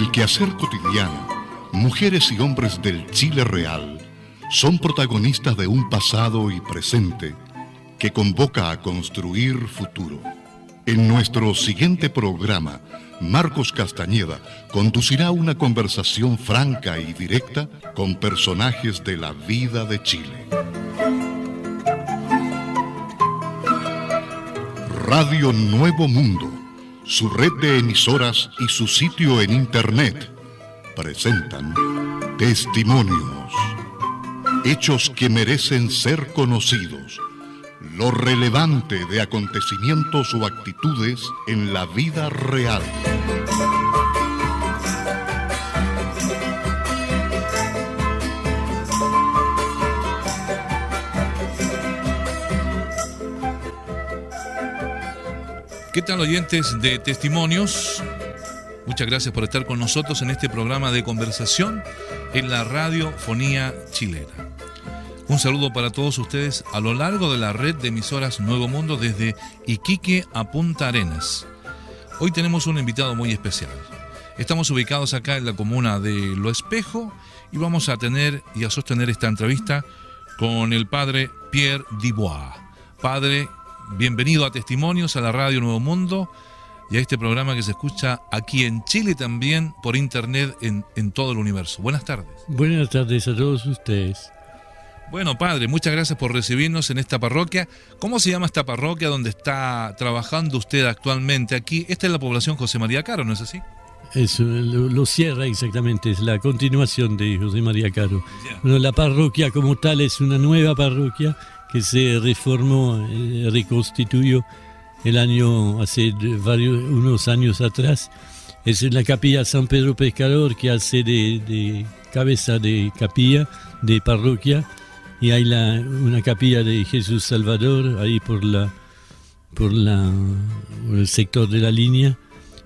el quehacer cotidiano, mujeres y hombres del Chile real son protagonistas de un pasado y presente que convoca a construir futuro. En nuestro siguiente programa, Marcos Castañeda conducirá una conversación franca y directa con personajes de la vida de Chile. Radio Nuevo Mundo, su red de emisoras y su sitio en internet presentan Testimonios, hechos que merecen ser conocidos, lo relevante de acontecimientos o actitudes en la vida real. ¿Qué tal, oyentes de Testimonios? Muchas gracias por estar con nosotros en este programa de conversación en la radiofonía chilena. Un saludo para todos ustedes a lo largo de la red de emisoras Nuevo Mundo desde Iquique a Punta Arenas. Hoy tenemos un invitado muy especial. Estamos ubicados acá en la comuna de Lo Espejo y vamos a tener y a sostener esta entrevista con el padre Pierre Dubois. Padre, bienvenido a Testimonios, a la Radio Nuevo Mundo y a este programa que se escucha aquí en Chile y también por internet en todo el universo. Buenas tardes. Buenas tardes a todos ustedes. Bueno, padre, muchas gracias por recibirnos en esta parroquia. ¿Cómo se llama esta parroquia donde está trabajando usted actualmente aquí? Esta es la población José María Caro, ¿no es así? Eso lo cierra exactamente, es la continuación de José María Caro. Bueno, la parroquia como tal es una nueva parroquia que se reformó, reconstituyó hace unos años atrás. Es en la capilla San Pedro Pescador, que hace de cabeza de capilla, de parroquia, y hay una capilla de Jesús Salvador, ahí por el sector de la línea,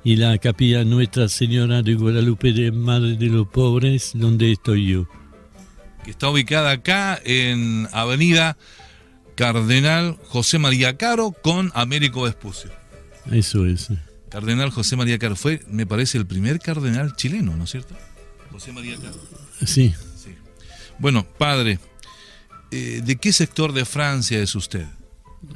y la capilla Nuestra Señora de Guadalupe de Madre de los Pobres, donde estoy yo. Que está ubicada acá en Avenida Cardenal José María Caro con Américo Vespucio. Eso es. Cardenal José María Caro fue, me parece, el primer cardenal chileno, ¿no es cierto? José María Caro. Sí. Bueno, padre, ¿de qué sector de Francia es usted?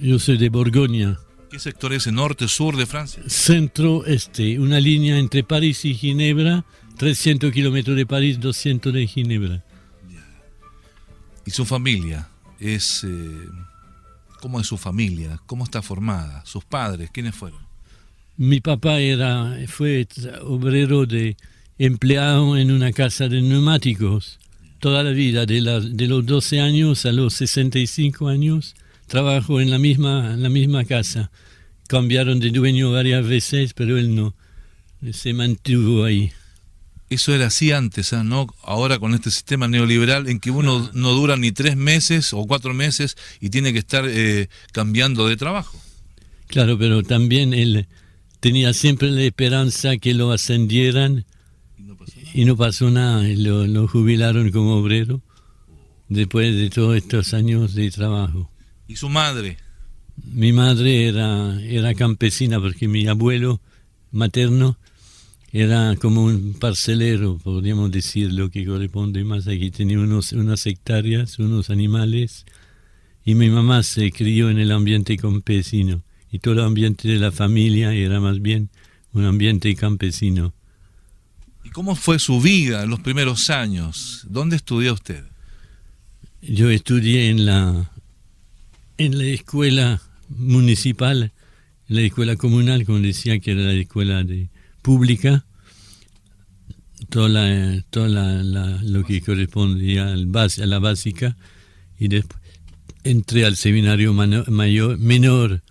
Yo soy de Borgoña. ¿Qué sector es? ¿Norte, sur de Francia? Centro-este, una línea entre París y Ginebra, 300 kilómetros de París, 200 de Ginebra. ¿Y su familia? ¿Cómo es su familia? ¿Cómo está formada? ¿Sus padres? ¿Quiénes fueron? Mi papá fue obrero empleado en una casa de neumáticos. Toda la vida, de los 12 años a los 65 años, trabajó en la misma casa. Cambiaron de dueño varias veces, pero él no, se mantuvo ahí. Eso era así antes, ¿no? Ahora con este sistema neoliberal en que uno no dura ni 3 meses o 4 meses y tiene que estar cambiando de trabajo. Claro, pero también él tenía siempre la esperanza que lo ascendieran y no pasó nada. Lo jubilaron como obrero después de todos estos años de trabajo. ¿Y su madre? Mi madre era campesina porque mi abuelo materno era como un parcelero, podríamos decir, lo que corresponde más aquí. Tenía unas hectáreas, unos animales, y mi mamá se crió en el ambiente campesino. Y todo el ambiente de la familia era más bien un ambiente campesino. ¿Y cómo fue su vida en los primeros años? ¿Dónde estudió usted? Yo estudié en la escuela municipal, en la escuela comunal, como decía, que era la escuela pública, toda lo que correspondía a la básica, y después entré al seminario menor,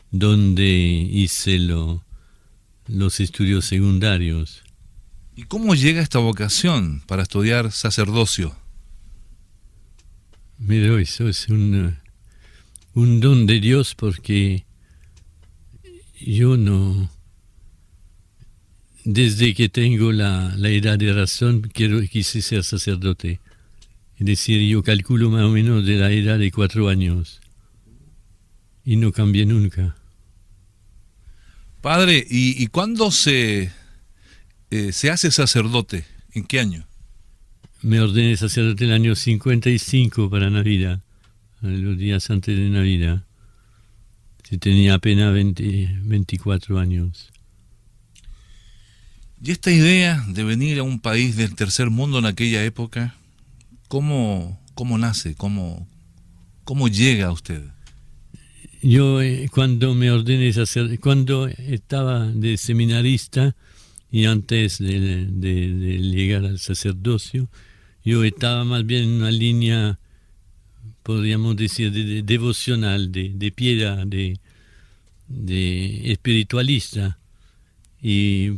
donde hice los estudios secundarios. ¿Y cómo llega esta vocación para estudiar sacerdocio? Mira, eso es un don de Dios, porque yo no, desde que tengo la edad de razón, quise ser sacerdote. Es decir, yo calculo más o menos de la edad de 4 años. Y no cambié nunca. Padre, ¿y cuándo se se hace sacerdote. ¿En qué año? Me ordené sacerdote en el año 55 para Navidad, los días antes de Navidad. Tenía apenas 24 años. ¿Y esta idea de venir a un país del tercer mundo en aquella época, cómo nace? ¿Cómo llega a usted? Yo cuando me ordené sacerdote, cuando estaba de seminarista y antes de llegar al sacerdocio, yo estaba más bien en una línea, podríamos decir, de devocional, de piedad, de espiritualista, y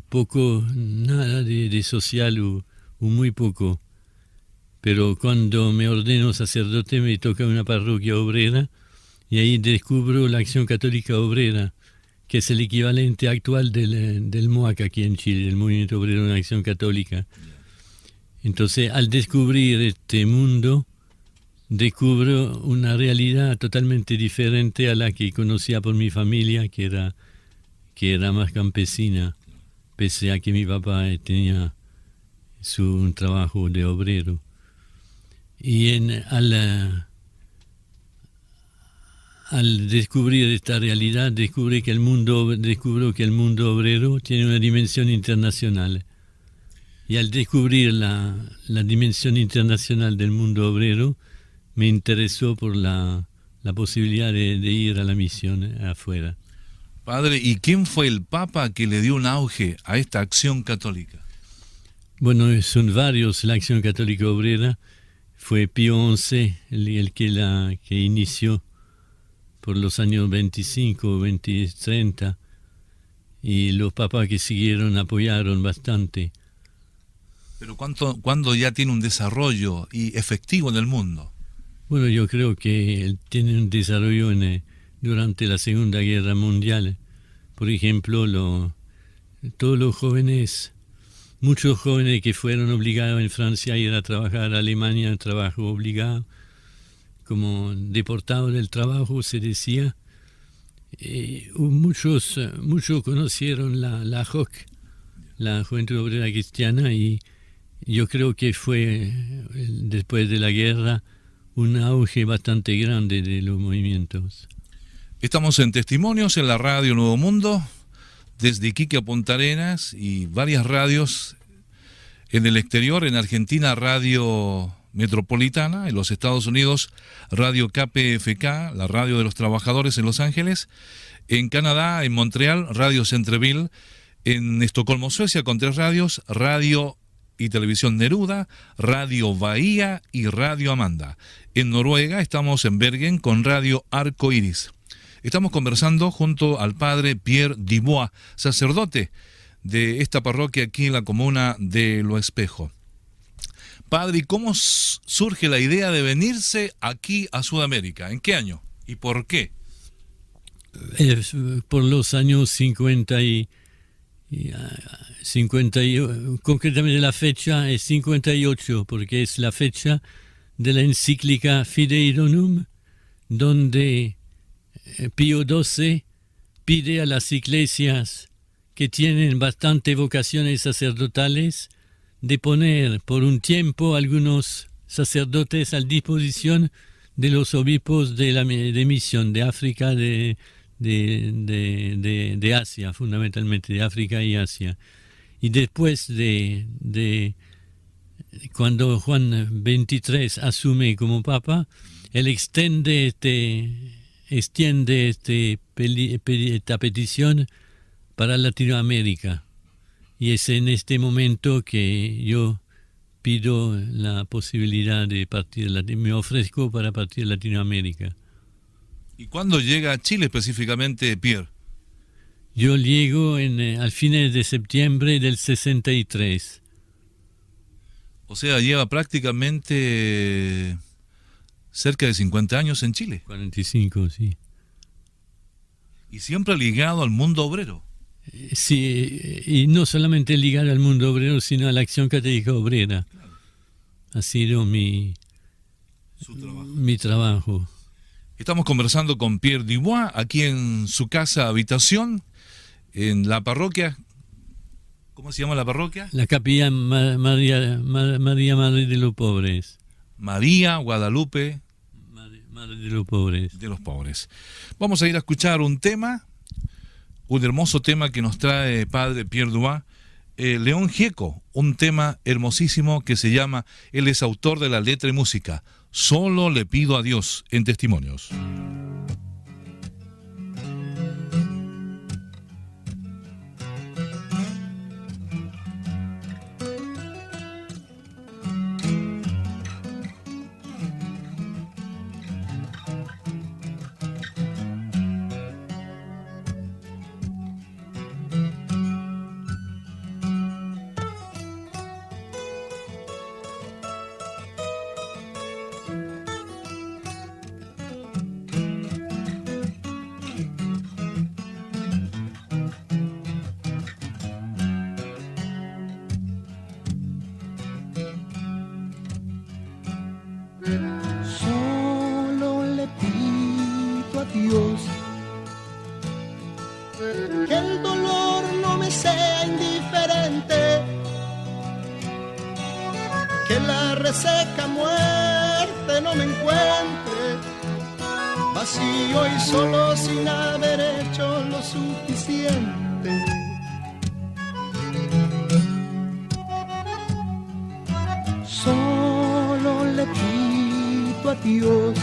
nada de social o muy poco. Pero cuando me ordeno sacerdote me toca una parroquia obrera y ahí descubro la Acción Católica Obrera, que es el equivalente actual del MOAC aquí en Chile, el Movimiento Obrero de Acción Católica. Entonces, al descubrir este mundo, descubro una realidad totalmente diferente a la que conocía por mi familia, que era más campesina, pese a que mi papá tenía un trabajo de obrero. Y al descubrir esta realidad, descubro que el mundo obrero tiene una dimensión internacional. Y al descubrir la dimensión internacional del mundo obrero, me interesó por la posibilidad de ir a la misión afuera. Padre, ¿y quién fue el Papa que le dio un auge a esta acción católica? Bueno, son varios. La Acción Católica Obrera fue Pío XI el que inició por los años 25, 20, 30, y los papas que siguieron apoyaron bastante. Pero ¿cuándo ya tiene un desarrollo y efectivo en el mundo? Bueno, yo creo que tiene un desarrollo durante la Segunda Guerra Mundial. Por ejemplo, todos los jóvenes, muchos jóvenes que fueron obligados en Francia a ir a trabajar a Alemania, trabajo obligado, como deportados del trabajo se decía. Muchos conocieron la JOC, la Juventud Obrera Cristiana, y yo creo que fue, después de la guerra, un auge bastante grande de los movimientos. Estamos en Testimonios en la Radio Nuevo Mundo, desde Iquique a Punta Arenas y varias radios en el exterior. En Argentina, Radio Metropolitana; en los Estados Unidos, Radio KPFK, la radio de los trabajadores en Los Ángeles; en Canadá, en Montreal, Radio Centreville; en Estocolmo, Suecia, con 3 radios, Radio y Televisión Neruda, Radio Bahía y Radio Amanda. En Noruega estamos en Bergen con Radio Arco Iris. Estamos conversando junto al padre Pierre Dubois, sacerdote de esta parroquia aquí en la comuna de Lo Espejo. Padre, ¿y cómo surge la idea de venirse aquí a Sudamérica? ¿En qué año? ¿Y por qué? Por los años 50 concretamente la fecha es 58, porque es la fecha de la encíclica Fidei Donum, donde Pío XII pide a las iglesias que tienen bastante vocaciones sacerdotales de poner por un tiempo algunos sacerdotes a disposición de los obispos de misión de África, de Asia, fundamentalmente de África y Asia. Y después cuando Juan XXIII asume como papa, él extiende esta petición para Latinoamérica. Y es en este momento que yo pido la posibilidad de partir, me ofrezco para partir a Latinoamérica. ¿Y cuándo llega a Chile específicamente, Pierre? Yo llego al fines de septiembre del 63. O sea, lleva prácticamente cerca de 50 años en Chile. 45, sí. Y siempre ligado al mundo obrero. Sí, y no solamente ligado al mundo obrero, sino a la Acción Católica Obrera. Claro. Ha sido mi trabajo. Estamos conversando con Pierre Dubois, aquí en su casa habitación, en la parroquia. ¿Cómo se llama la parroquia? La capilla María Madre de los Pobres. María Guadalupe Madre de los Pobres. De los Pobres. Vamos a ir a escuchar un tema, un hermoso tema que nos trae Padre Pierre Dumas, León Gieco, un tema hermosísimo que se llama, él es autor de la letra y música, Solo le pido a Dios, en Testimonios. Seca muerte no me encuentre vacío y solo sin haber hecho lo suficiente. Solo le pido a Dios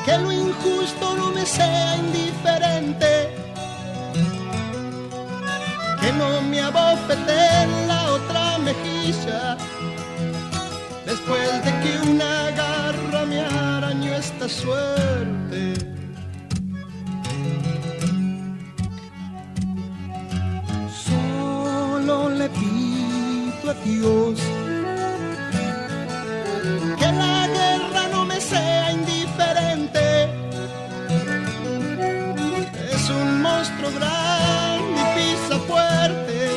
que lo injusto no me sea indiferente, que no me abofete en la otra mejilla después de que una garra me arañó esta suerte. Solo le pido a Dios que la guerra no me sea indiferente. Es un monstruo grande y pisa fuerte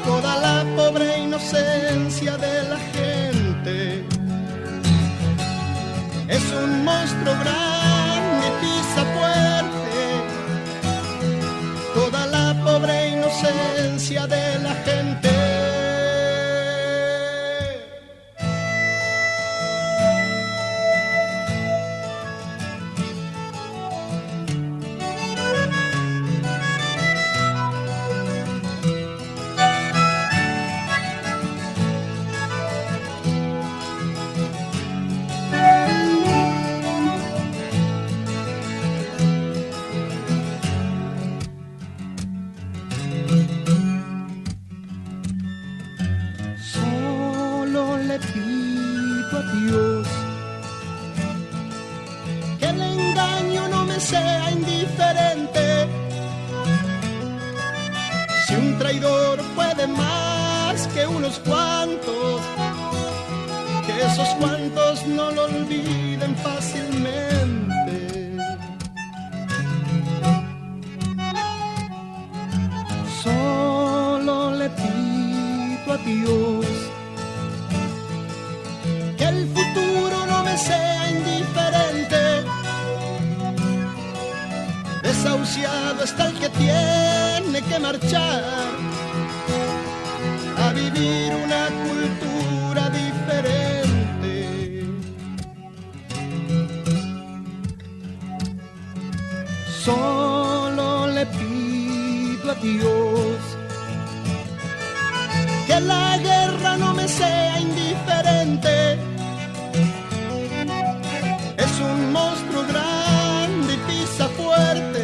toda la pobre inocencia de la gente. Es un monstruo grande y pisa fuerte toda la pobre inocencia de la gente. No lo olviden fácilmente. Solo le pido a Dios que el futuro no me sea indiferente. Desahuciado está el que tiene que marchar a vivir una cultura diferente. Solo le pido a Dios que la guerra no me sea indiferente. Es un monstruo grande y pisa fuerte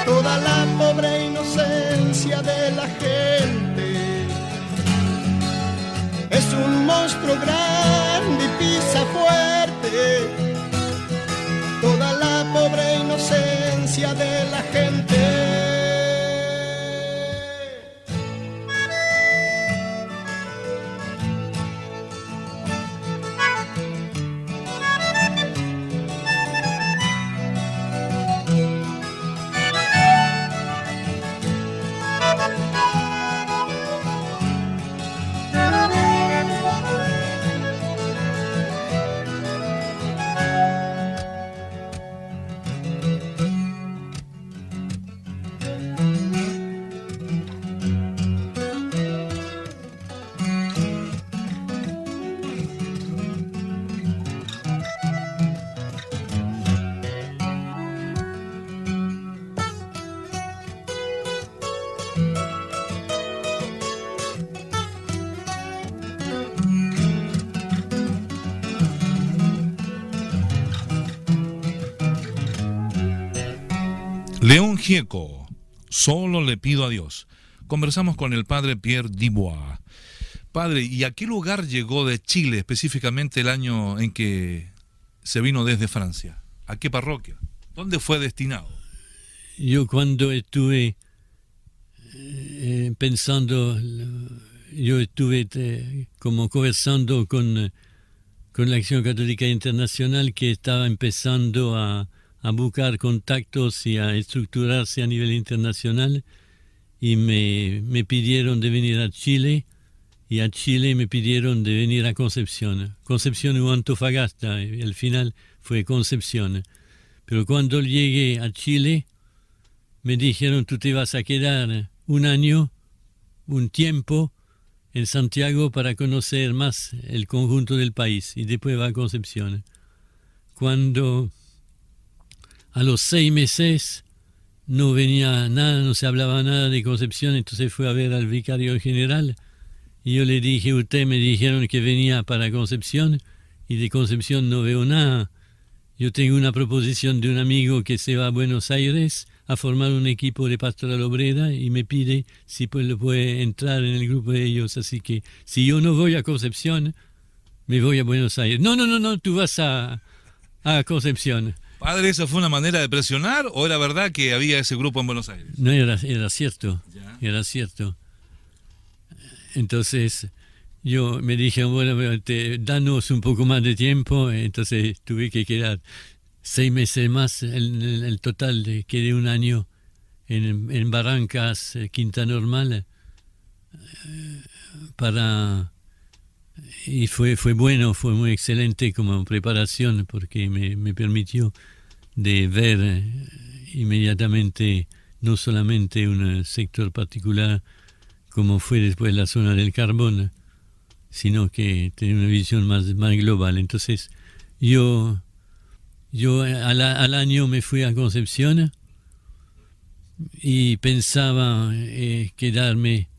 toda la pobre inocencia de la gente. Es un monstruo grande y pisa fuerte toda la pobre inocencia de la gente. León Gieco, solo le pido a Dios. Conversamos con el padre Pierre Dubois. Padre, ¿y a qué lugar llegó de Chile específicamente el año en que se vino desde Francia? ¿A qué parroquia? ¿Dónde fue destinado? Yo cuando estuve pensando, yo estuve como conversando con la Acción Católica Internacional, que estaba empezando a buscar contactos y a estructurarse a nivel internacional, y me pidieron de venir a Chile, y a Chile me pidieron de venir a Concepción o Antofagasta, y al final fue Concepción. Pero cuando llegué a Chile, me dijeron: tú te vas a quedar un año, un tiempo, en Santiago para conocer más el conjunto del país, y después va a Concepción. Cuando a los 6 meses no venía nada, no se hablaba nada de Concepción, entonces fue a ver al vicario general, y yo le dije: usted me dijeron que venía para Concepción, y de Concepción no veo nada. Yo tengo una proposición de un amigo que se va a Buenos Aires a formar un equipo de pastoral obrera, y me pide si puede entrar en el grupo de ellos. Así que si yo no voy a Concepción, me voy a Buenos Aires. No, tú vas a Concepción. Padre, ¿esa fue una manera de presionar o era verdad que había ese grupo en Buenos Aires? No, era cierto, ¿Ya? Era cierto. Entonces yo me dije: bueno, danos un poco más de tiempo. Entonces tuve que quedar 6 meses más, el total quedé un año en Barrancas, Quinta Normal, y fue bueno, fue muy excelente como preparación, porque me permitió de ver inmediatamente no solamente un sector particular como fue después la zona del carbón, sino que tener una visión más global. Entonces yo al año me fui a Concepción y pensaba quedarme,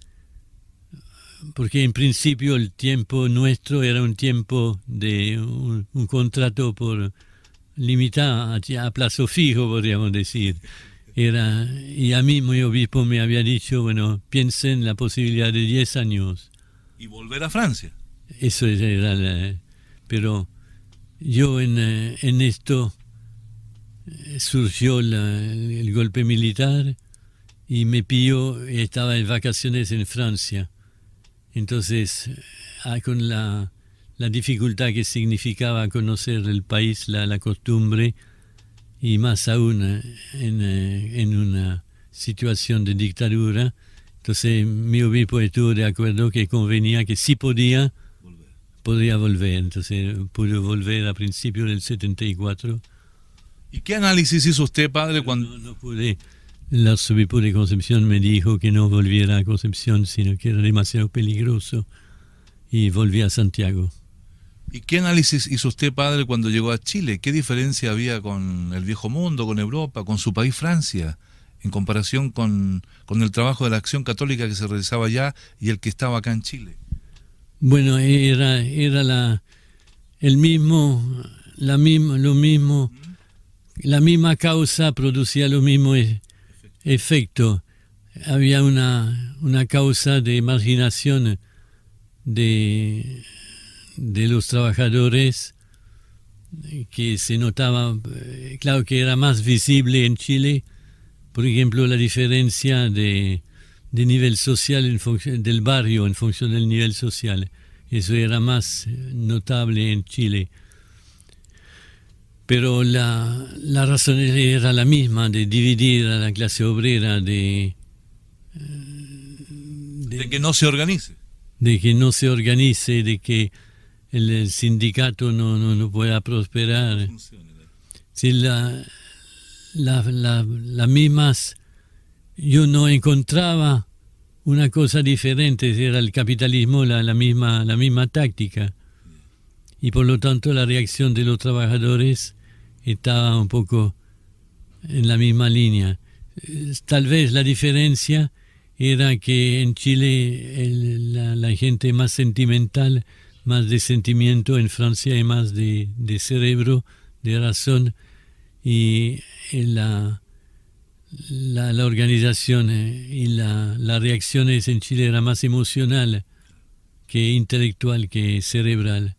porque en principio el tiempo nuestro era un tiempo de un contrato por limitado a plazo fijo, podríamos decir. Y a mí mi obispo me había dicho: bueno, piensen en la posibilidad de 10 años. ¿Y volver a Francia? Eso era pero yo en esto surgió el golpe militar, y me pilló, estaba en vacaciones en Francia. Entonces, con la dificultad que significaba conocer el país, la costumbre, y más aún en una situación de dictadura, entonces mi obispo estuvo de acuerdo que convenía que sí podía volver. Entonces pude volver a principios del 74. ¿Y qué análisis hizo usted, padre, cuando...? No pude. El arzobispo de Concepción me dijo que no volviera a Concepción, sino que era demasiado peligroso, y volví a Santiago. ¿Y qué análisis hizo usted, padre, cuando llegó a Chile? ¿Qué diferencia había con el viejo mundo, con Europa, con su país, Francia, en comparación con el trabajo de la Acción Católica que se realizaba allá y el que estaba acá en Chile? Bueno, era la misma causa producía lo mismo efecto. Había una causa de marginación de los trabajadores que se notaba, claro que era más visible en Chile, por ejemplo, la diferencia de nivel social en función del barrio, en función del nivel social. Eso era más notable en Chile. Pero la razón era la misma, de dividir a la clase obrera, de que no se organice. De que no se organice, de que el sindicato no pueda prosperar. Sí, las mismas, yo no encontraba una cosa diferente, era el capitalismo la misma táctica, y por lo tanto la reacción de los trabajadores estaba un poco en la misma línea. Tal vez la diferencia era que en Chile la gente más sentimental, más de sentimiento, en Francia hay más de cerebro, de razón, y la la organización y la reacción en Chile era más emocional que intelectual, que cerebral.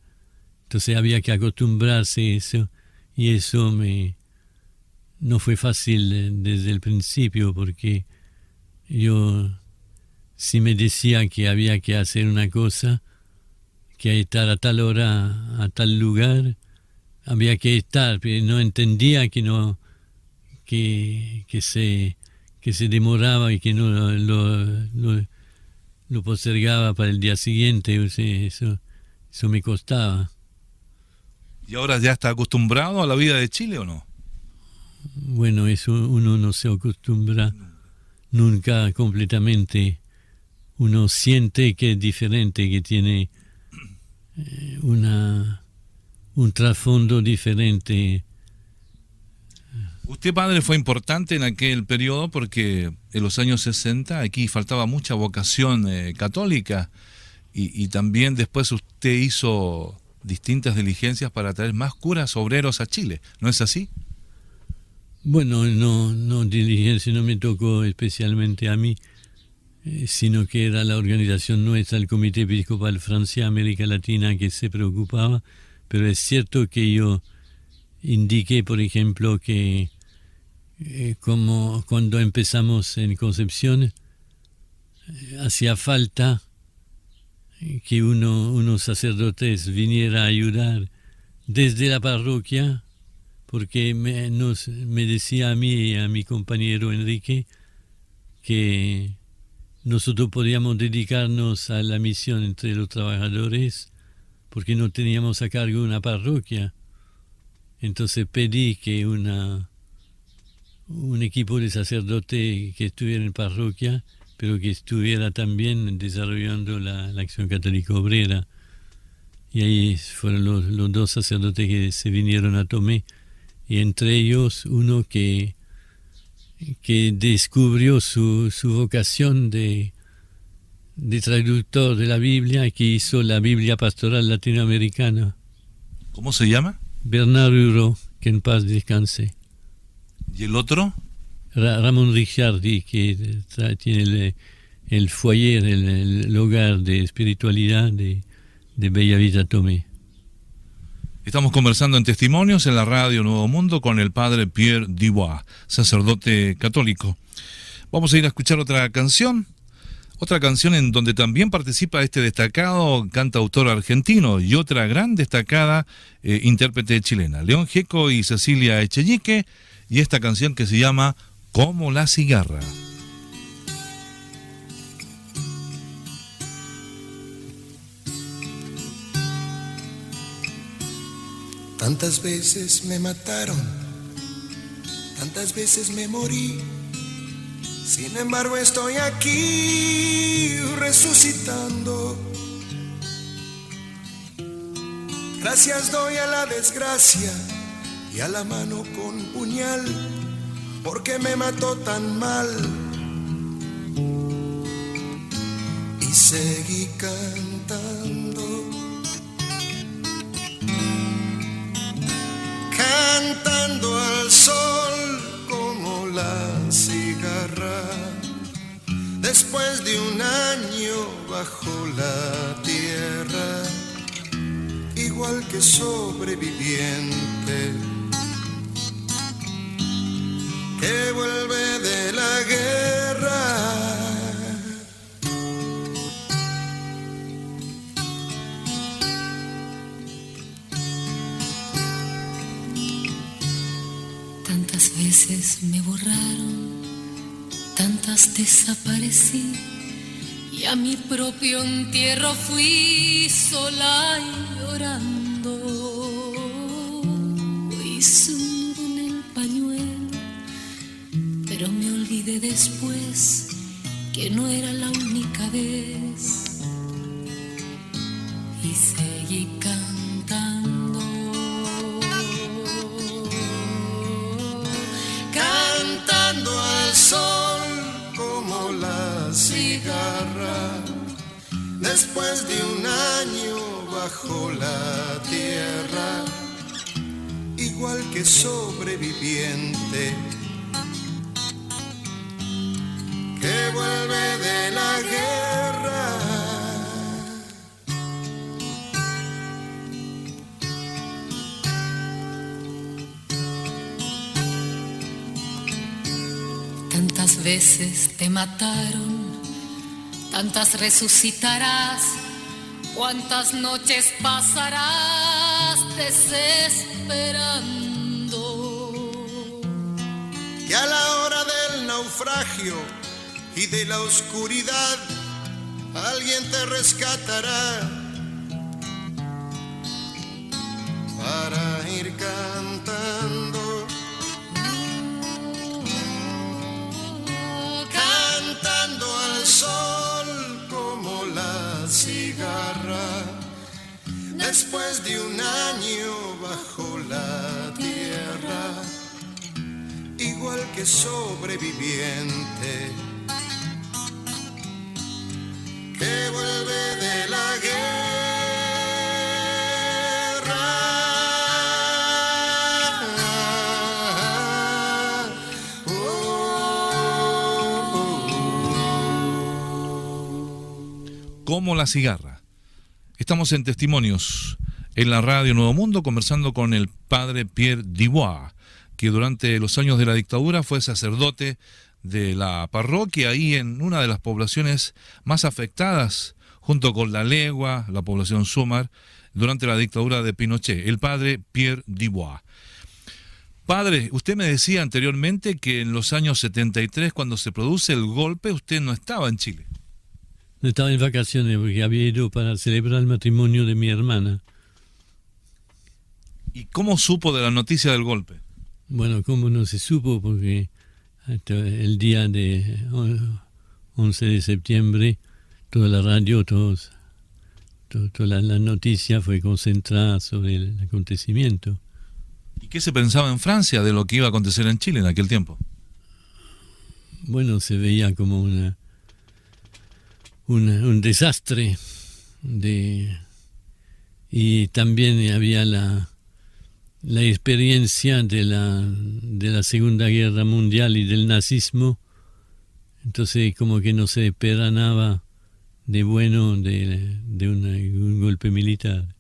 Entonces había que acostumbrarse a eso, y eso no fue fácil desde el principio, porque yo, si me decía que había que hacer una cosa, que estar a tal hora, a tal lugar, había que estar, pero no entendía que se demoraba y que no lo postergaba para el día siguiente. O sea, eso me costaba. ¿Y ahora ya está acostumbrado a la vida de Chile o no? Bueno, eso uno no se acostumbra nunca completamente. Uno siente que es diferente, que tiene un trasfondo diferente. Usted, padre, fue importante en aquel periodo porque en los años 60 aquí faltaba mucha vocación católica, y también después usted hizo distintas diligencias para traer más curas obreros a Chile, ¿no es así? Bueno, no diligencia no me tocó especialmente a mí, sino que era la organización nuestra, el Comité Episcopal Francia América Latina, que se preocupaba. Pero es cierto que yo indiqué, por ejemplo, que como cuando empezamos en Concepción, hacía falta que unos sacerdotes viniera a ayudar desde la parroquia, porque me decía a mí y a mi compañero Enrique que nosotros podíamos dedicarnos a la misión entre los trabajadores porque no teníamos a cargo una parroquia. Entonces pedí que un equipo de sacerdotes que estuviera en parroquia, pero que estuviera también desarrollando la acción católica obrera. Y ahí fueron los dos sacerdotes que se vinieron a Tomé, y entre ellos uno que descubrió su vocación de traductor de la Biblia, que hizo la Biblia Pastoral Latinoamericana. ¿Cómo se llama? Bernard Huro, que en paz descanse. ¿Y el otro? Ramón Ricciardi, que tiene el foyer, el hogar de espiritualidad de Bella Vita Tomé. Estamos conversando en Testimonios en la Radio Nuevo Mundo con el padre Pierre Dubois, sacerdote católico. Vamos a ir a escuchar otra canción en donde también participa este destacado cantautor argentino y otra gran destacada intérprete chilena, León Gieco y Cecilia Echenique, y esta canción que se llama Como la cigarra. Tantas veces me mataron, tantas veces me morí, sin embargo estoy aquí resucitando. Gracias doy a la desgracia y a la mano con puñal, porque me mató tan mal. Y seguí cantando, cantando al sol como la cigarra, después de un año bajo la tierra, igual que sobreviviente que vuelve de la guerra. Tantas veces me borraron, tantas desaparecí, y a mi propio entierro fui sola y llorando. Hice un nudo en el pañuelo, pero me olvidé después que no era la única vez, y seguí cantando, cantando al sol como la cigarra, después de un año bajo la tierra, igual que sobreviviente que vuelve de la guerra. Tantas veces te mataron, tantas resucitarás, cuántas noches pasarás desesperando. Y a la hora del naufragio y de la oscuridad, alguien te rescatará para ir cantando, cantando al sol como la cigarra, después de un año bajo la tierra, igual que sobreviviente que vuelve de la guerra. Como la cigarra. Estamos en Testimonios en la Radio Nuevo Mundo conversando con el padre Pierre Dubois, que durante los años de la dictadura fue sacerdote de la parroquia ahí en una de las poblaciones más afectadas, junto con La Legua, la población Sumar, durante la dictadura de Pinochet, el padre Pierre Dubois. Padre, usted me decía anteriormente que en los años 73, cuando se produce el golpe, usted no estaba en Chile. No estaba en vacaciones porque había ido para celebrar el matrimonio de mi hermana. ¿Y cómo supo de la noticia del golpe? Bueno, como no se supo, porque hasta el día de 11 de septiembre, toda la radio, toda la noticia fue concentrada sobre el acontecimiento. ¿Y qué se pensaba en Francia de lo que iba a acontecer en Chile en aquel tiempo? Bueno, se veía como un desastre, y también había la experiencia de la Segunda Guerra Mundial y del nazismo, entonces como que no se esperaba de bueno de un golpe militar.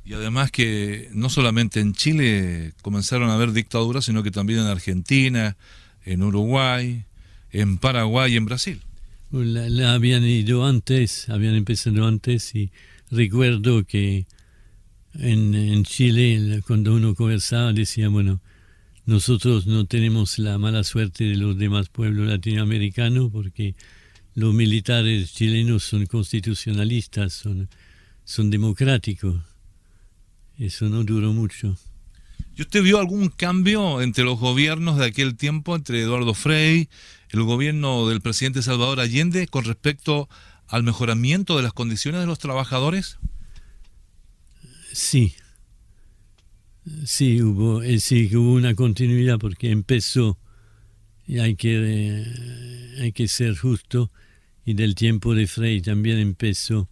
Y además que no solamente en Chile comenzaron a haber dictaduras, sino que también en Argentina, en Uruguay, en Paraguay y en Brasil. Habían empezado antes, y recuerdo que en Chile, cuando uno conversaba, decía, bueno, nosotros no tenemos la mala suerte de los demás pueblos latinoamericanos porque los militares chilenos son constitucionalistas, son democráticos. Eso no duró mucho. ¿Y usted vio algún cambio entre los gobiernos de aquel tiempo, entre Eduardo Frei, el gobierno del presidente Salvador Allende, con respecto al mejoramiento de las condiciones de los trabajadores? Sí, hubo una continuidad porque empezó, y hay que ser justo, y del tiempo de Frei también empezó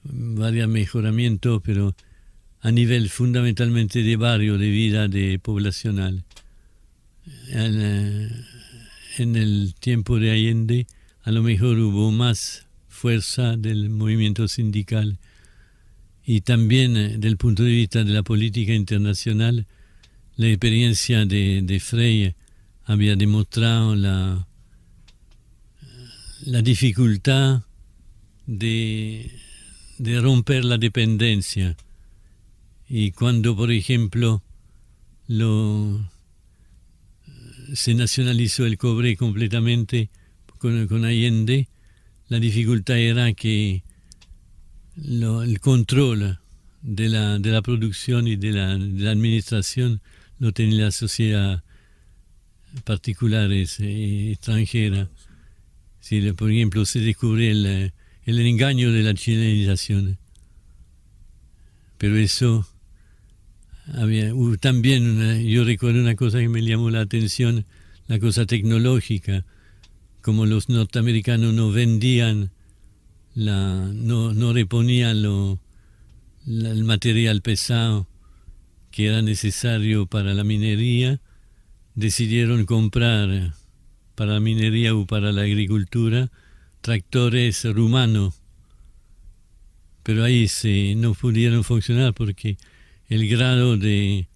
varios mejoramientos, pero a nivel fundamentalmente de barrio, de vida poblacional. En el tiempo de Allende a lo mejor hubo más fuerza del movimiento sindical, y también del punto de vista de la política internacional, la experiencia de Frei había demostrado la dificultad de romper la dependencia. Y cuando, por ejemplo, se nacionalizó el cobre completamente con Allende, la dificultad era que el control de la producción y de la administración lo tenía la sociedad particulares extranjera. Si, por ejemplo, se descubre el engaño de la chilenización. Pero eso también, yo recuerdo una cosa que me llamó la atención, la cosa tecnológica, como los norteamericanos no vendían, no reponían el material pesado que era necesario para la minería, decidieron comprar para la minería o para la agricultura, tractores rumanos. Pero ahí no pudieron funcionar porque el grado de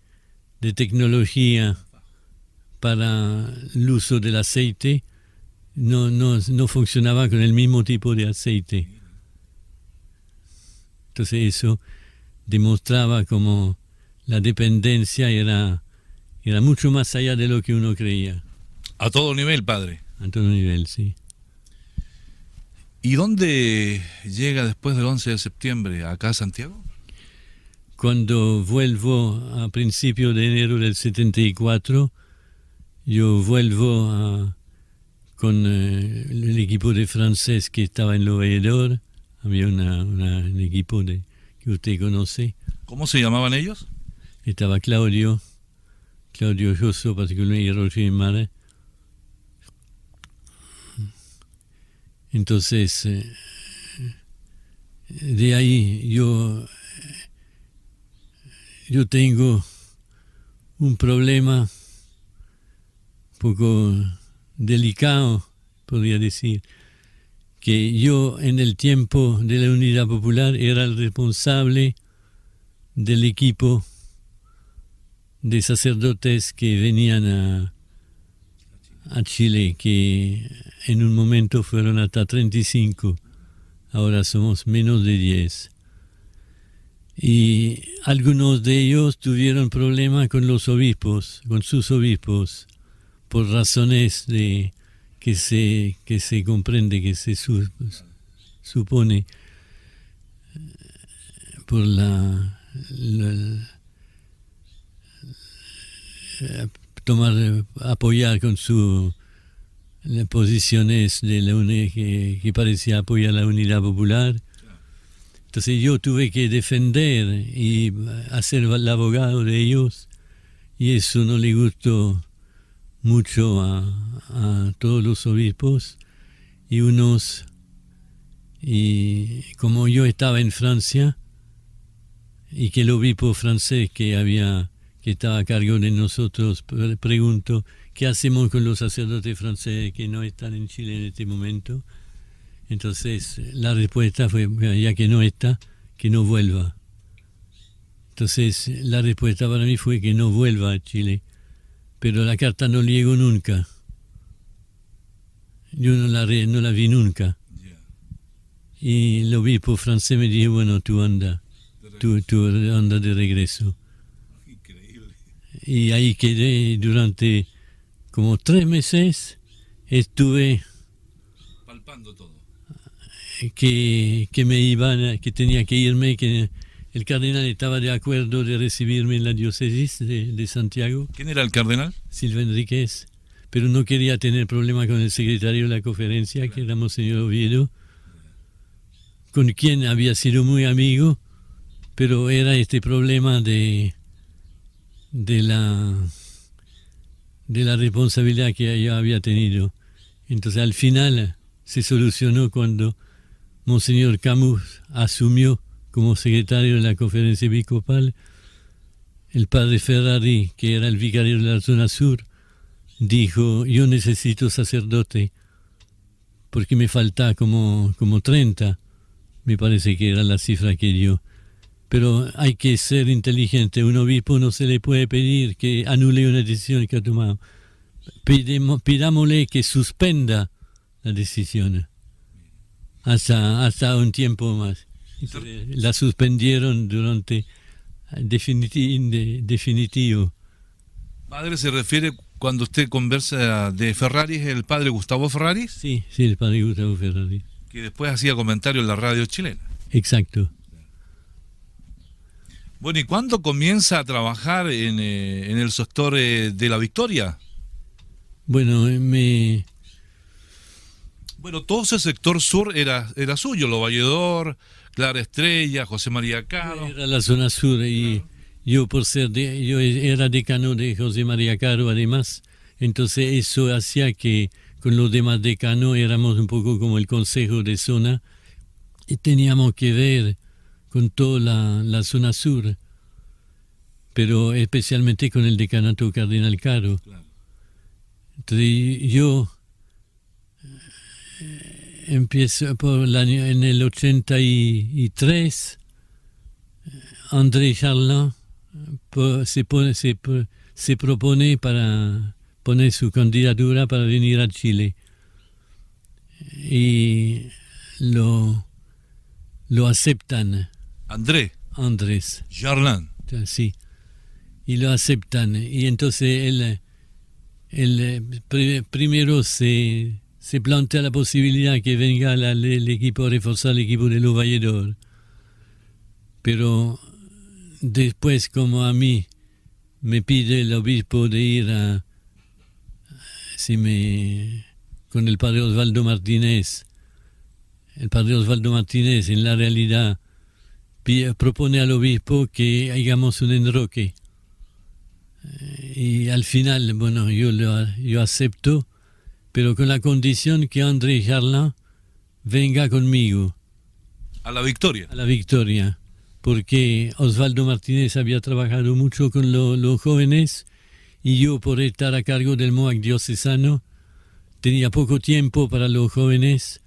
tecnología para el uso del aceite no funcionaba con el mismo tipo de aceite. Entonces eso demostraba como la dependencia era mucho más allá de lo que uno creía. A todo nivel, padre. A todo nivel, sí. ¿Y dónde llega después del 11 de septiembre? ¿Acá a Santiago? Cuando vuelvo a principios de enero del 74, yo vuelvo con el equipo de francés que estaba en Lovedor. Había un equipo que usted conoce. ¿Cómo se llamaban ellos? Estaba Claudio Josso, particularmente, y Roger Mare. Entonces, de ahí yo tengo un problema un poco delicado, podría decir, que yo en el tiempo de la Unidad Popular era el responsable del equipo de sacerdotes que venían a Chile, que en un momento fueron hasta 35, ahora somos menos de 10. Y algunos de ellos tuvieron problemas con los obispos, con sus obispos, por razones que se comprende, que se supone, por apoyar con las posiciones de la que parecía apoyar la Unidad Popular. Entonces yo tuve que defender y hacer el abogado de ellos, y eso no le gustó mucho a todos los obispos, y como yo estaba en Francia y que el obispo francés que estaba a cargo de nosotros preguntó ¿qué hacemos con los sacerdotes franceses que no están en Chile en este momento? Entonces la respuesta fue, ya que no está, que no vuelva. Entonces la respuesta para mí fue que no vuelva a Chile, pero la carta no llegó nunca. Yo no la vi nunca. Y el obispo francés me dijo, bueno, tú anda de regreso. Increíble. Y ahí quedé durante como 3 meses, estuve Palpando todo. que tenía que irme, que el cardenal estaba de acuerdo de recibirme en la diócesis de Santiago. ¿Quién era el cardenal? Silva Enríquez, pero no quería tener problema con el secretario de la conferencia, que era Monseñor Oviedo, con quien había sido muy amigo, pero era este problema de la responsabilidad que yo había tenido. Entonces al final se solucionó cuando Monseñor Camus asumió como secretario de la conferencia episcopal. El padre Ferrari, que era el vicario de la zona sur, dijo, yo necesito sacerdote porque me falta como 30, me parece que era la cifra que dio. Pero hay que ser inteligente, un obispo no se le puede pedir que anule una decisión que ha tomado. Pidámosle que suspenda la decisión hasta un tiempo más. La suspendieron durante definitivo. Padre, ¿se refiere cuando usted conversa de Ferrari, es el padre Gustavo Ferrari? Sí, el padre Gustavo Ferrari. Que después hacía comentarios en la radio chilena. Exacto. Bueno, ¿y cuándo comienza a trabajar en el sector de La Victoria? Bueno, Bueno, todo ese sector sur era suyo, Lo Valledor, Clara Estrella, José María Caro. Era la zona sur y yo yo era decano de José María Caro además, entonces eso hacía que con los demás decanos éramos un poco como el consejo de zona y teníamos que ver con toda la zona sur, pero especialmente con el decanato Cardenal Caro. Claro. Entonces yo empiezo en el 83, André Charland se propone para poner su candidatura para venir a Chile. Y lo aceptan. Andrés Charland. Sí. Y lo aceptan. Y entonces él primero se plantea la posibilidad que venga el equipo a reforzar el equipo de los Valledor. Pero después, como a mí me pide el obispo de ir con el padre Osvaldo Martínez. El padre Osvaldo Martínez en la realidad propone al obispo que hagamos un enroque. Y al final, bueno, yo acepto, pero con la condición que André Charland venga conmigo. ¿A la Victoria? A la Victoria, porque Osvaldo Martínez había trabajado mucho con los jóvenes y yo, por estar a cargo del MOAC diocesano, tenía poco tiempo para los jóvenes,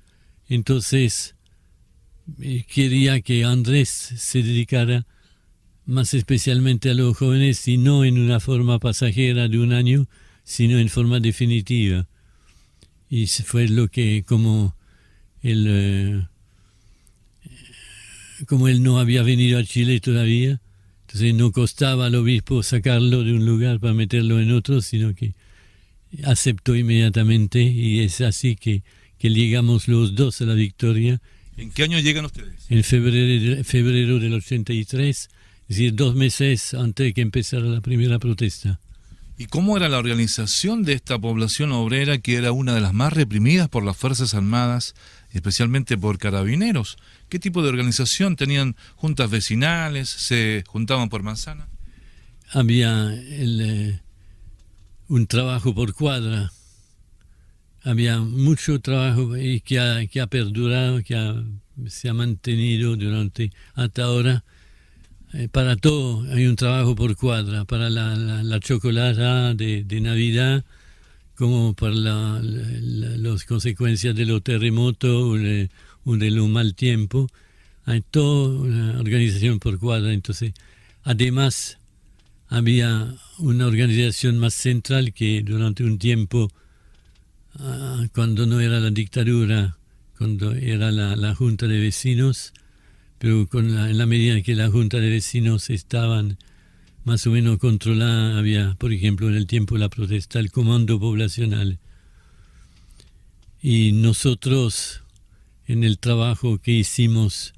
entonces quería que Andrés se dedicara más especialmente a los jóvenes, y no en una forma pasajera de un año, sino en forma definitiva. Y fue lo que, como él no había venido a Chile todavía, entonces no costaba al obispo sacarlo de un lugar para meterlo en otro, sino que aceptó inmediatamente, y es así que llegamos los dos a la Victoria. ¿En qué año llegan ustedes? En febrero del 83, es decir, 2 meses antes de que empezara la primera protesta. ¿Y cómo era la organización de esta población obrera, que era una de las más reprimidas por las Fuerzas Armadas, especialmente por carabineros? ¿Qué tipo de organización? ¿Tenían juntas vecinales? ¿Se juntaban por manzana? Había un trabajo por cuadra. Había mucho trabajo y que ha perdurado, se ha mantenido hasta ahora. Para todo hay un trabajo por cuadra, para la chocolata de Navidad, como para las consecuencias de los terremotos o de lo mal tiempo. Hay toda una organización por cuadra. Entonces, además, había una organización más central que durante un tiempo, cuando no era la dictadura, cuando era la Junta de Vecinos, pero en la medida en que la Junta de Vecinos estaban más o menos controlada, había, por ejemplo, en el tiempo de la protesta, el Comando Poblacional. Y nosotros, en el trabajo que hicimos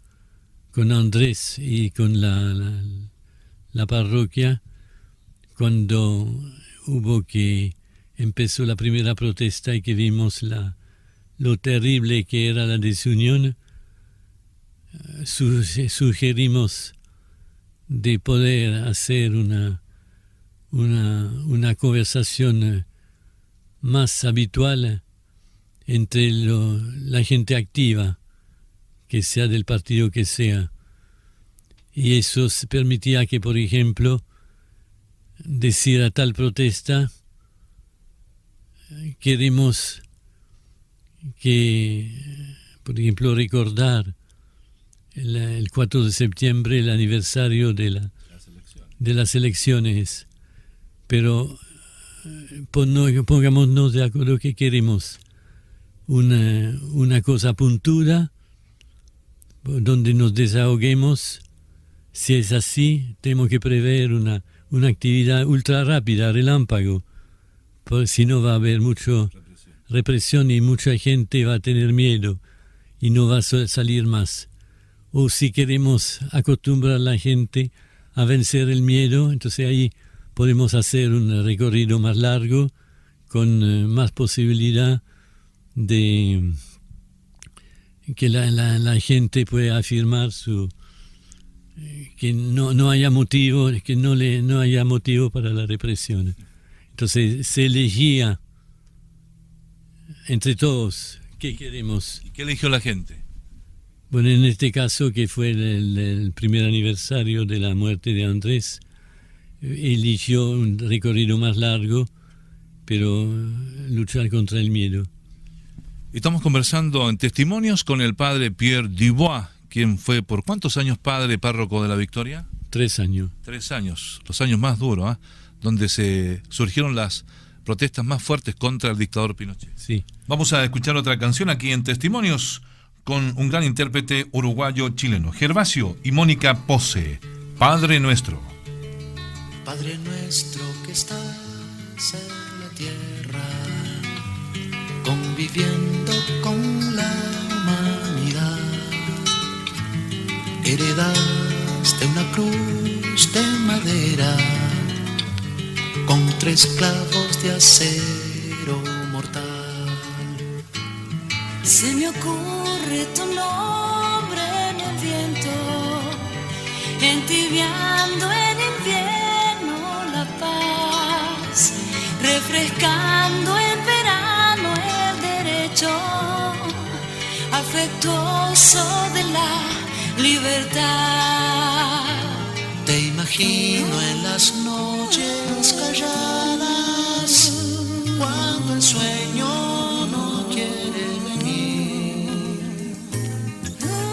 con Andrés y con la parroquia, cuando empezó la primera protesta y que vimos lo terrible que era la desunión, sugerimos de poder hacer una conversación más habitual entre la gente activa, que sea del partido que sea. Y eso permitía que, por ejemplo, decir a tal protesta, queremos que, por ejemplo, recordar el 4 de septiembre, el aniversario de las elecciones, pero pongámonos de acuerdo que queremos una cosa puntuda donde nos desahoguemos. Si es así, tenemos que prever una actividad ultra rápida, relámpago, porque si no va a haber mucha represión y mucha gente va a tener miedo y no va a salir más. O si queremos acostumbrar a la gente a vencer el miedo, entonces ahí podemos hacer un recorrido más largo, con más posibilidad de que la gente pueda afirmar que no haya motivo, que no haya motivo para la represión. Entonces se elegía entre todos qué queremos. ¿Y qué eligió la gente? Bueno, en este caso, que fue el primer aniversario de la muerte de Andrés, eligió un recorrido más largo, pero luchar contra el miedo. Estamos conversando en Testimonios con el padre Pierre Dubois, quien fue por ¿cuántos años padre párroco de La Victoria? 3 años. 3 años, los años más duros, donde se surgieron las protestas más fuertes contra el dictador Pinochet. Sí. Vamos a escuchar otra canción aquí en Testimonios con un gran intérprete uruguayo-chileno, Gervasio y Mónica Pose, Padre Nuestro. Padre nuestro que estás en la tierra, conviviendo con la humanidad, heredaste una cruz de madera con 3 clavos de acero mortal. Se me ocurre tu nombre en el viento, entibiando en invierno la paz, refrescando en verano el derecho afectuoso de la libertad. Te imagino en las noches calladas, cuando el sueño no quiere venir,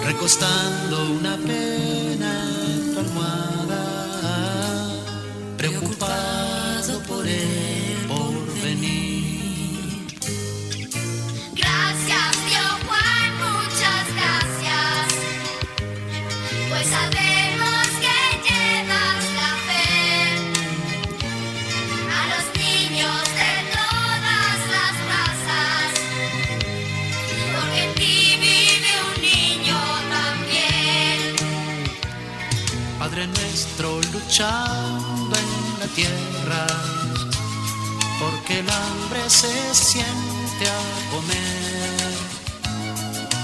recostando una pena en tu almohada, preocupado por el porvenir. Gracias, Dios Juan, muchas gracias, pues sabemos que llevas la fe a los niños de todas las razas, porque en ti vive un niño también. Padre nuestro luchando en la tierra, porque el hambre se siente a comer,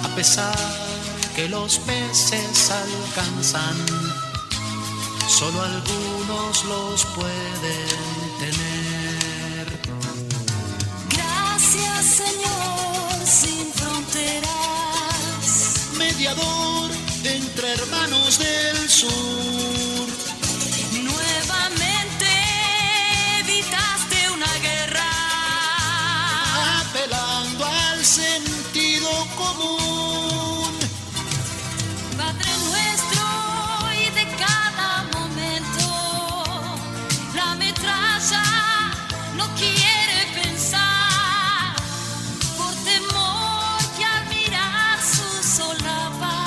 a pesar que los peces alcanzan, solo algunos los pueden tener. Gracias, Señor, sin fronteras, Mediador entre hermanos del sur, nuevamente evitaste una guerra, apelando al sentido común. Padre nuestro, y de cada momento la metralla no quiere pensar, por temor que al mirar su solapa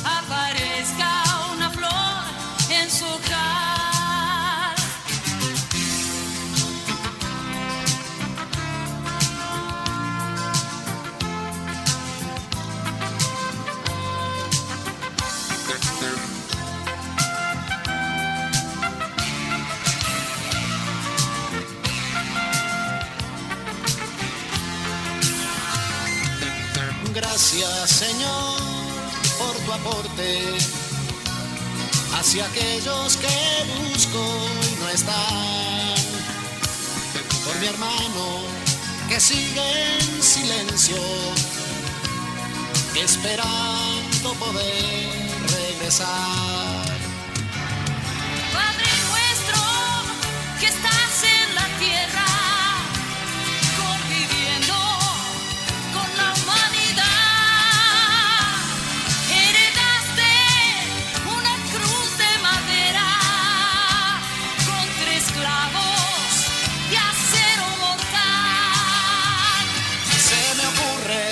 aparezca una flor en su hogar. Gracias, Señor, por tu aporte hacia aquellos que busco y no están, por mi hermano que sigue en silencio, esperando poder regresar. Padre nuestro que estás en la tierra, conviviendo con la humanidad, heredaste una cruz de madera con 3 clavos de acero mortal. Se me ocurre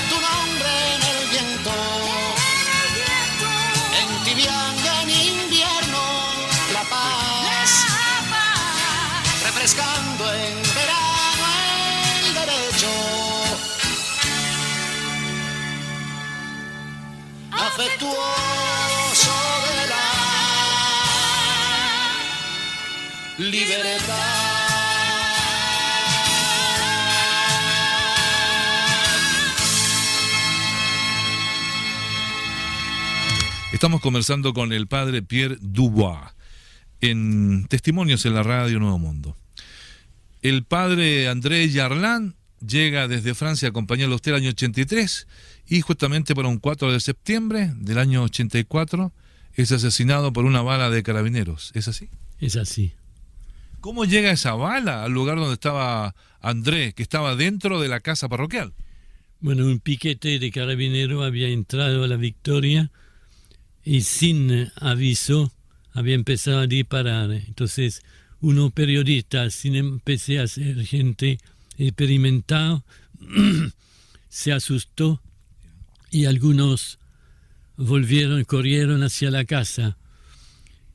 tu nombre en el viento, entibiando en invierno la paz, refrescando en verano el derecho afectuoso de la libertad. Estamos conversando con el padre Pierre Dubois en Testimonios en la Radio Nuevo Mundo. El padre André Yarlán llega desde Francia acompañado a usted el año 83 y justamente para un 4 de septiembre del año 84 es asesinado por una bala de carabineros. ¿Es así? Es así. ¿Cómo llega esa bala al lugar donde estaba Andrés, que estaba dentro de la casa parroquial? Bueno, un piquete de carabinero había entrado a la Victoria y sin aviso había empezado a disparar. Entonces, uno periodista, sin empecé a ser gente experimentada, se asustó y algunos corrieron hacia la casa.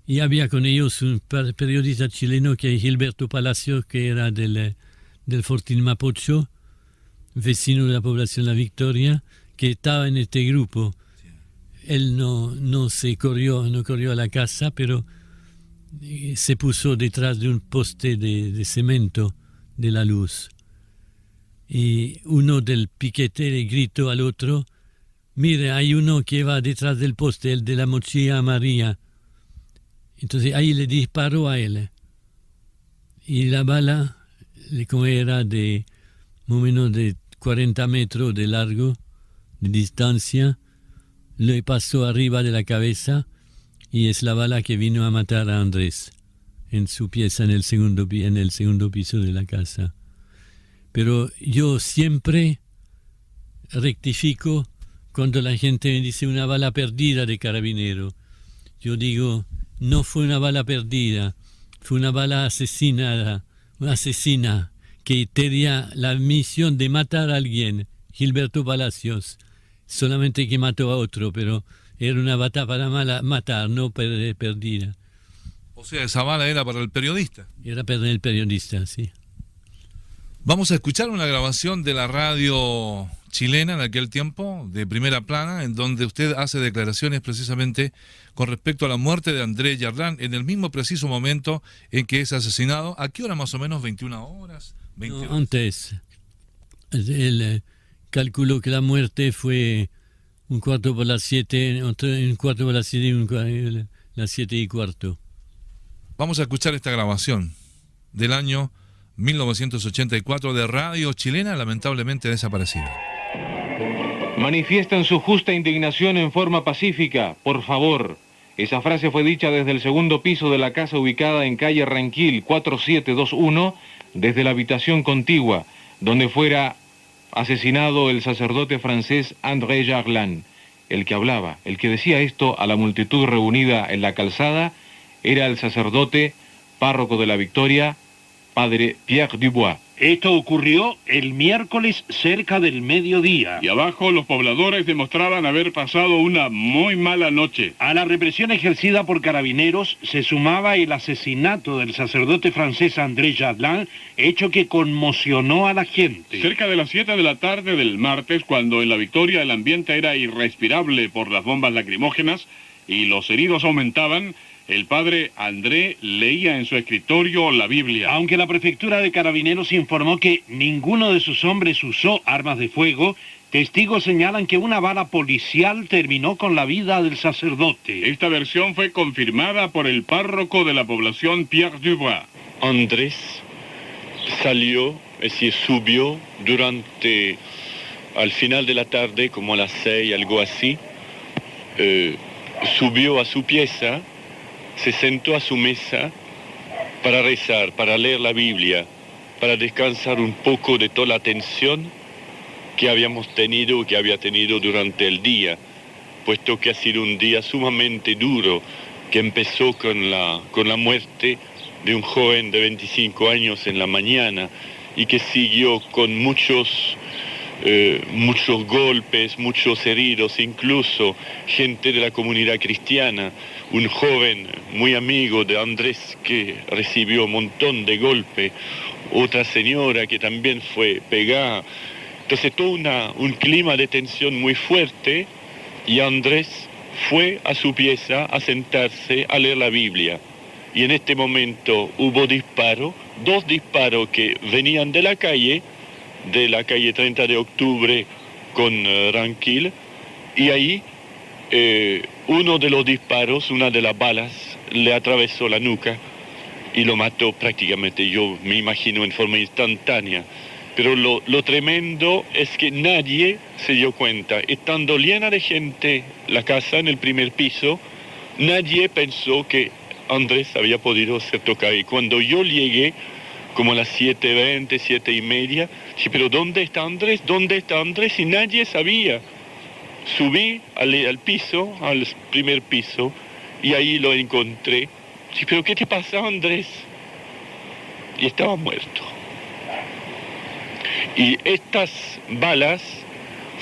Y había con ellos un periodista chileno que es Gilberto Palacios, que era del Fortín Mapocho, vecino de la población La Victoria, que estaba en este grupo. Él no corrió a la casa, pero se puso detrás de un poste de cemento de la luz. Y uno del piquete le gritó al otro: mire, hay uno que va detrás del poste, el de la mochila amarilla. Entonces ahí le disparó a él. Y la bala, como era de más o menos de 40 metros de largo, de distancia, le pasó arriba de la cabeza, y es la bala que vino a matar a Andrés en su pieza en el segundo piso de la casa. Pero yo siempre rectifico cuando la gente me dice una bala perdida de carabinero. Yo digo, no fue una bala perdida, fue una bala asesina que tenía la misión de matar a alguien, Gilberto Palacios, solamente que mató a otro, pero era una bala para matar, no perdida. O sea, esa bala era para el periodista. Era para el periodista, sí. Vamos a escuchar una grabación de la radio chilena en aquel tiempo, de Primera Plana, en donde usted hace declaraciones precisamente con respecto a la muerte de Andrés Yarlán en el mismo preciso momento en que es asesinado. ¿A qué hora más o menos? ¿21 horas? 20 horas. No, antes. Él calculó que la muerte fue un cuarto por las 7, un cuarto por las 7 y las 7:15. Vamos a escuchar esta grabación del año 1984 de radio chilena, lamentablemente desaparecida. Manifiestan su justa indignación en forma pacífica, por favor. Esa frase fue dicha desde el segundo piso de la casa ubicada en calle Ranquil 4721, desde la habitación contigua, donde fuera asesinado el sacerdote francés André Yarlán. El que hablaba, el que decía esto a la multitud reunida en la calzada, era el sacerdote, párroco de la Victoria, padre Pierre Dubois. Esto ocurrió el miércoles cerca del mediodía. Y abajo los pobladores demostraban haber pasado una muy mala noche. A la represión ejercida por carabineros se sumaba el asesinato del sacerdote francés André Yarlán, hecho que conmocionó a la gente. Cerca de las 7 de la tarde del martes, cuando en la Victoria el ambiente era irrespirable por las bombas lacrimógenas y los heridos aumentaban, el padre André leía en su escritorio la Biblia. Aunque la prefectura de Carabineros informó que ninguno de sus hombres usó armas de fuego, testigos señalan que una bala policial terminó con la vida del sacerdote. Esta versión fue confirmada por el párroco de la población, Pierre Dubois. Andrés salió, es decir, subió durante, al final de la tarde, como a las 6, algo así, subió a su pieza, se sentó a su mesa para rezar, para leer la Biblia, para descansar un poco de toda la tensión que había tenido durante el día, puesto que ha sido un día sumamente duro, que empezó con la muerte de un joven de 25 años en la mañana y que siguió con muchos golpes, muchos heridos, incluso gente de la comunidad cristiana, un joven muy amigo de Andrés que recibió un montón de golpes, otra señora que también fue pegada. Entonces todo un clima de tensión muy fuerte, y Andrés fue a su pieza a sentarse a leer la Biblia. Y en este momento hubo dos disparos que venían de la calle 30 de octubre con Ranquil, y ahí uno de los disparos, una de las balas, le atravesó la nuca y lo mató prácticamente, yo me imagino, en forma instantánea. Pero lo tremendo es que nadie se dio cuenta. Estando llena de gente la casa en el primer piso, nadie pensó que Andrés había podido ser tocado. Y cuando yo llegué, como a las 7:20, 7:30, dije, pero ¿dónde está Andrés? ¿Dónde está Andrés? Y nadie sabía. Subí al piso, al primer piso, y ahí lo encontré. Dije, pero ¿qué te pasa, Andrés? Y estaba muerto. Y estas balas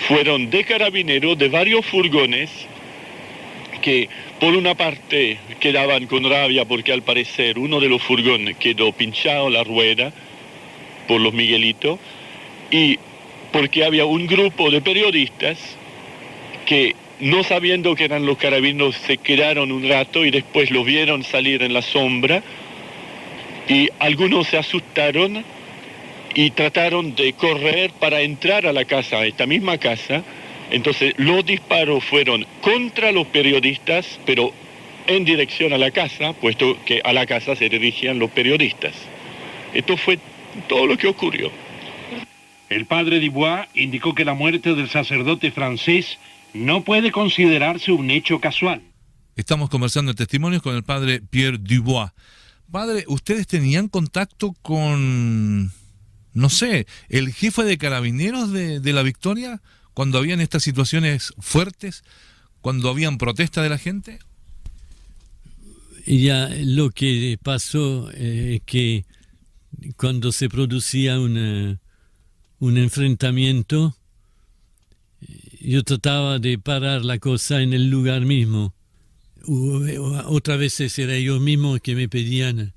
fueron de carabineros de varios furgones que por una parte quedaban con rabia porque al parecer uno de los furgones quedó pinchado la rueda por los Miguelitos y porque había un grupo de periodistas que no sabiendo que eran los carabineros se quedaron un rato y después los vieron salir en la sombra y algunos se asustaron y trataron de correr para entrar a la casa, a esta misma casa. Entonces los disparos fueron contra los periodistas, pero en dirección a la casa, puesto que a la casa se dirigían los periodistas. Esto fue todo lo que ocurrió. El padre Dubois indicó que la muerte del sacerdote francés no puede considerarse un hecho casual. Estamos conversando en Testimonios con el padre Pierre Dubois. Padre, ¿ustedes tenían contacto con, no sé, el jefe de carabineros de La Victoria cuando habían estas situaciones fuertes, cuando habían protesta de la gente? Ya lo que pasó es que cuando se producía un enfrentamiento, yo trataba de parar la cosa en el lugar mismo. Otras veces era ellos mismos que me pedían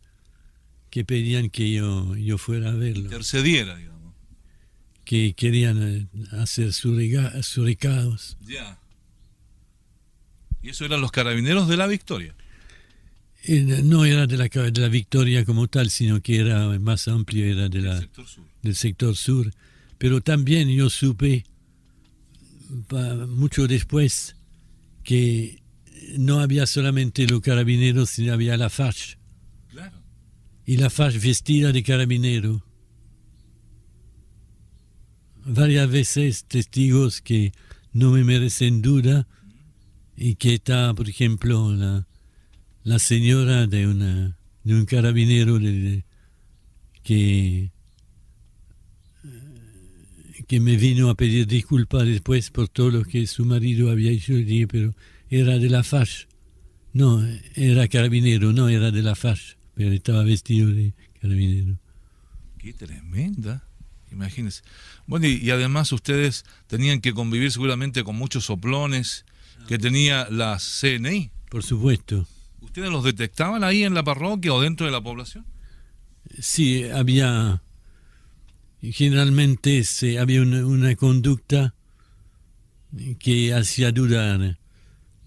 que yo fuera a verlo. Intercediera, digamos. Que querían hacer sus recados. Ya. ¿Y eso eran los carabineros de La Victoria? No era de la Victoria como tal, sino que era más amplio, era del sector sur. Pero también yo supe, mucho después, que no había solamente los carabineros, sino había la FARC. Claro. Y la FARC vestida de carabinero. Varias veces testigos que no me merecen duda y que está, por ejemplo, la señora de un carabinero que me vino a pedir disculpas después por todo lo que su marido había hecho. Yo dije, pero era de la FARC. No, era carabinero, no era de la FARC, pero estaba vestido de carabinero. Qué tremenda. Imagínense. Bueno, y además ustedes tenían que convivir seguramente con muchos soplones que tenía la CNI. Por supuesto. ¿Ustedes los detectaban ahí en la parroquia o dentro de la población? Sí, había... Generalmente había una conducta que hacía dudar,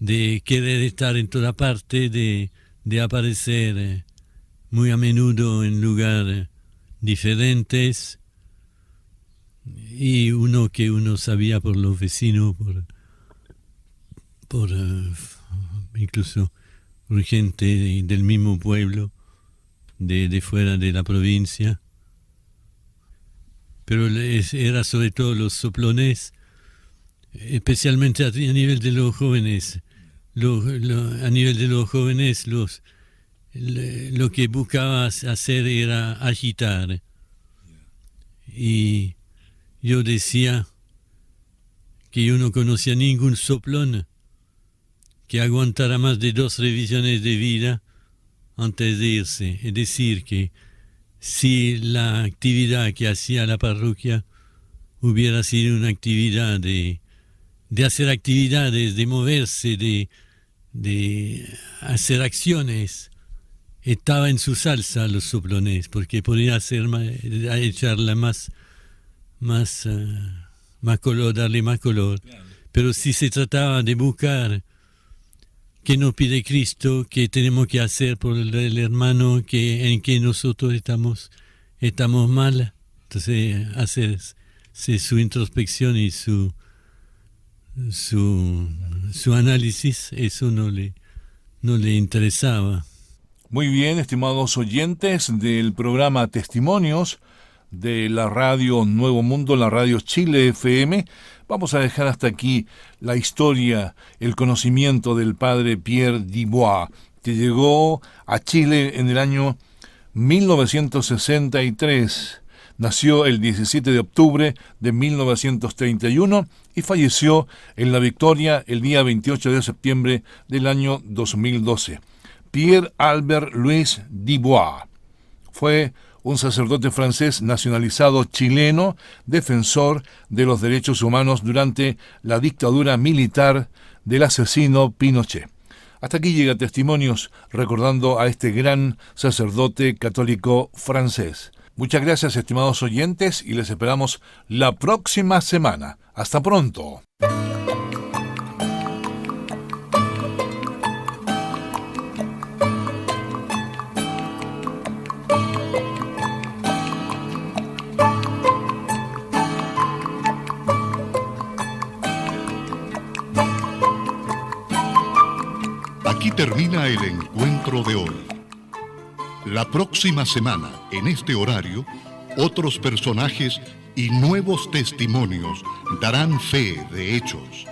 de querer estar en toda parte, de aparecer muy a menudo en lugares diferentes, y uno sabía por los vecinos, por incluso por gente del mismo pueblo, de fuera de la provincia. Pero era sobre todo los soplones, especialmente a nivel de los jóvenes. A nivel de los jóvenes, lo que buscaba hacer era agitar. Y yo decía que yo no conocía ningún soplón que aguantara más de 2 revisiones de vida antes de irse. Es decir, que si la actividad que hacía la parroquia hubiera sido una actividad de hacer actividades, de moverse, de hacer acciones, estaba en su salsa los soplones, porque podía echarle más color, darle más color. Claro. Pero si se trataba de buscar qué nos pide Cristo, qué tenemos que hacer por el hermano en que nosotros estamos mal, entonces hacerse su introspección y su análisis, eso no le interesaba. Muy bien, estimados oyentes del programa Testimonios de la radio Nuevo Mundo, la radio Chile FM. Vamos a dejar hasta aquí la historia, el conocimiento del padre Pierre Dubois, que llegó a Chile en el año 1963. Nació el 17 de octubre de 1931 y falleció en La Victoria el día 28 de septiembre del año 2012. Pierre Albert Louis Dubois fue un sacerdote francés nacionalizado chileno, defensor de los derechos humanos durante la dictadura militar del asesino Pinochet. Hasta aquí llega Testimonios, recordando a este gran sacerdote católico francés. Muchas gracias, estimados oyentes, y les esperamos la próxima semana. Hasta pronto. Aquí termina el encuentro de hoy. La próxima semana, en este horario, otros personajes y nuevos testimonios darán fe de hechos.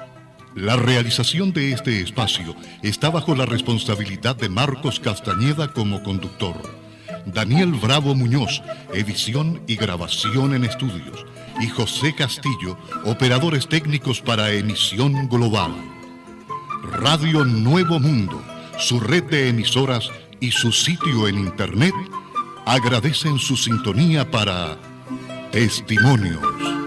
La realización de este espacio está bajo la responsabilidad de Marcos Castañeda como conductor, Daniel Bravo Muñoz, edición y grabación en estudios, y José Castillo, operadores técnicos para emisión global. Radio Nuevo Mundo, su red de emisoras y su sitio en internet agradecen su sintonía para Testimonios.